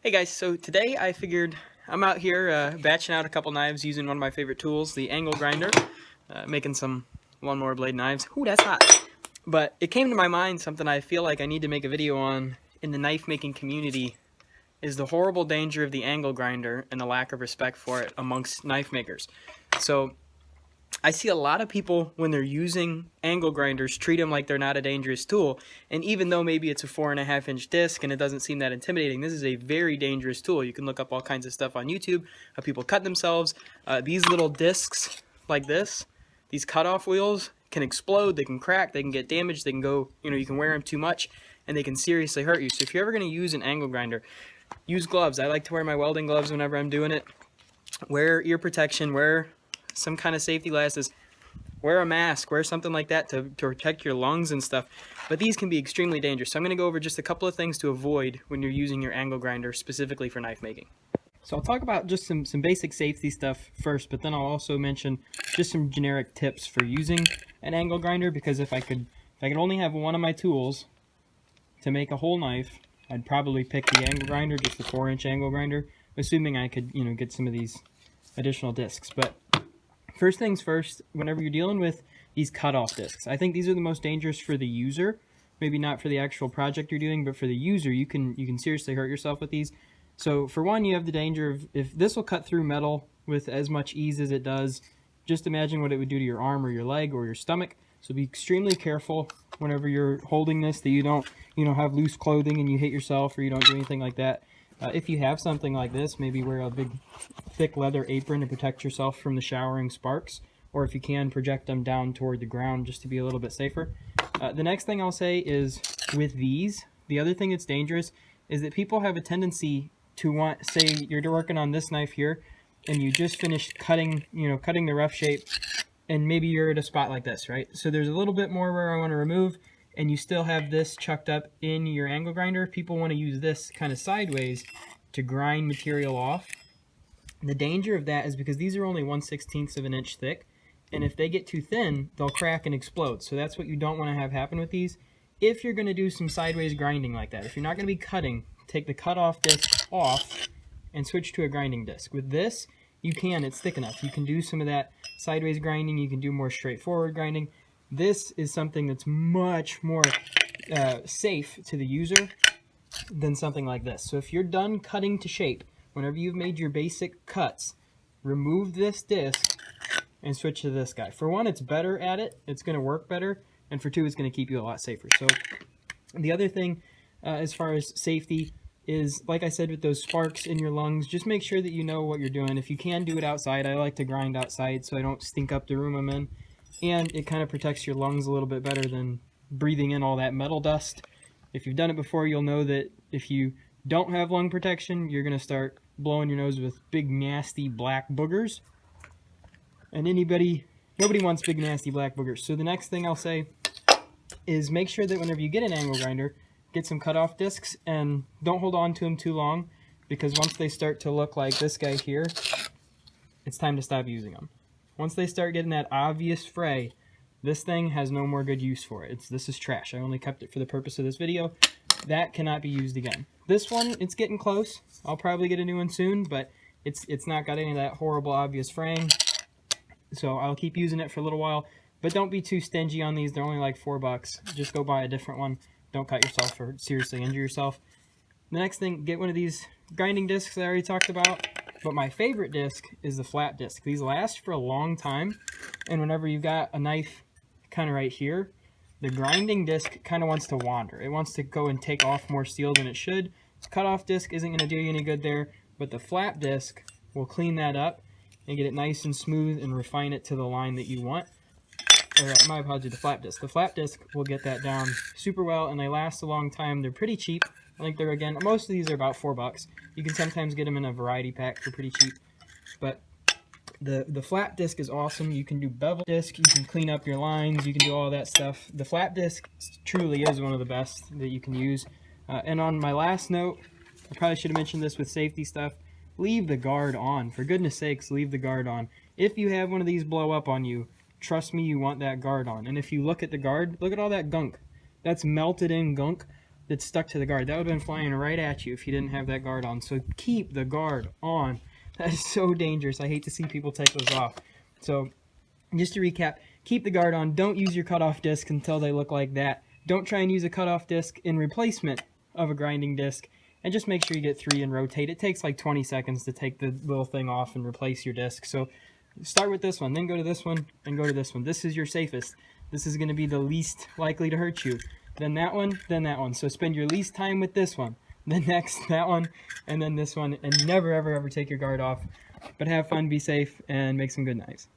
Hey guys, so today I figured I'm out here batching out a couple knives using one of my favorite tools, the angle grinder, making some lawnmower blade knives. Ooh, that's hot. But it came to my mind something I feel like I need to make a video on in the knife making community is the horrible danger of the angle grinder and the lack of respect for it amongst knife makers. So I see a lot of people when they're using angle grinders treat them like they're not a dangerous tool, and even though maybe it's a 4.5-inch disc and it doesn't seem that intimidating, this is a very dangerous tool. You can look up all kinds of stuff on YouTube of people cut themselves. These little discs like this, these cutoff wheels can explode, they can crack, they can get damaged, they can go, you can wear them too much and they can seriously hurt you. So if you're ever going to use an angle grinder, use gloves. I like to wear my welding gloves whenever I'm doing it. Wear ear protection, wear some kind of safety glasses, wear a mask, wear something like that to protect your lungs and stuff. But these can be extremely dangerous. So I'm going to go over just a couple of things to avoid when you're using your angle grinder specifically for knife making. So I'll talk about just some basic safety stuff first, but then I'll also mention just some generic tips for using an angle grinder, because if I could only have one of my tools to make a whole knife, I'd probably pick the angle grinder, just the 4-inch angle grinder, assuming I could, get some of these additional discs. But first things first, whenever you're dealing with these cutoff discs, I think these are the most dangerous for the user. Maybe not for the actual project you're doing, but for the user, you can seriously hurt yourself with these. So for one, you have the danger of, if this will cut through metal with as much ease as it does, just imagine what it would do to your arm or your leg or your stomach. So be extremely careful whenever you're holding this, that you don't, have loose clothing and you hit yourself, or you don't do anything like that. If you have something like this, maybe wear a big thick leather apron to protect yourself from the showering sparks, or if you can, project them down toward the ground just to be a little bit safer. The next thing I'll say is, with these, the other thing that's dangerous is that people have a tendency to want, say you're working on this knife here and you just finished cutting the rough shape, and maybe you're at a spot like this, right? So there's a little bit more where I want to remove, and you still have this chucked up in your angle grinder. People want to use this kind of sideways to grind material off. The danger of that is because these are only 1/16 of an inch thick, and if they get too thin, they'll crack and explode. So that's what you don't want to have happen with these. If you're going to do some sideways grinding like that, if you're not going to be cutting, take the cutoff disc off and switch to a grinding disc. With this, it's thick enough. You can do some of that sideways grinding, you can do more straightforward grinding. This is something that's much more safe to the user than something like this. So if you're done cutting to shape, whenever you've made your basic cuts, remove this disc and switch to this guy. For one, it's better at it, it's going to work better, and for two, it's going to keep you a lot safer. So the other thing as far as safety is, like I said, with those sparks in your lungs, just make sure that you know what you're doing. If you can, do it outside. I like to grind outside so I don't stink up the room I'm in, and it kind of protects your lungs a little bit better than breathing in all that metal dust. If you've done it before, you'll know that if you don't have lung protection, you're going to start blowing your nose with big nasty black boogers, and nobody wants big nasty black boogers. So the next thing I'll say is, make sure that whenever you get an angle grinder, get some cutoff discs and don't hold on to them too long, because once they start to look like this guy here, it's time to stop using them. Once they start getting that obvious fray, this thing has no more good use for it. This is trash. I only kept it for the purpose of this video. That cannot be used again. This one, it's getting close. I'll probably get a new one soon, but it's not got any of that horrible obvious fraying. So I'll keep using it for a little while. But don't be too stingy on these. They're only like $4. Just go buy a different one. Don't cut yourself or seriously injure yourself. The next thing, get one of these grinding discs that I already talked about. But my favorite disc is the flat disc. These last for a long time. And whenever you've got a knife kind of right here, the grinding disc kind of wants to wander. It wants to go and take off more steel than it should. This cutoff disc isn't going to do you any good there. But the flat disc will clean that up and get it nice and smooth and refine it to the line that you want. Or my apologies, the flat disc. The flat disc will get that down super well, and they last a long time. They're pretty cheap. I think they're, again, most of these are about $4. You can sometimes get them in a variety pack for pretty cheap. But the flat disc is awesome. You can do bevel disc, you can clean up your lines, you can do all that stuff. The flat disc truly is one of the best that you can use. And on my last note, I probably should have mentioned this with safety stuff. Leave the guard on. For goodness sakes, leave the guard on. If you have one of these blow up on you, trust me, you want that guard on. And if you look at the guard, look at all that gunk. That's melted in gunk. that's stuck to the guard. That would have been flying right at you if you didn't have that guard on. So keep the guard on. That is so dangerous. I hate to see people take those off. So just to recap, keep the guard on. Don't use your cutoff disc until they look like that. Don't try and use a cutoff disc in replacement of a grinding disc. And just make sure you get 3 and rotate. It takes like 20 seconds to take the little thing off and replace your disc. So start with this one, then go to this one, and go to this one. This is your safest. This is going to be the least likely to hurt you. Then that one, then that one. So spend your least time with this one. Then next, that one, and then this one. And never, ever, ever take your guard off. But have fun, be safe, and make some good knives.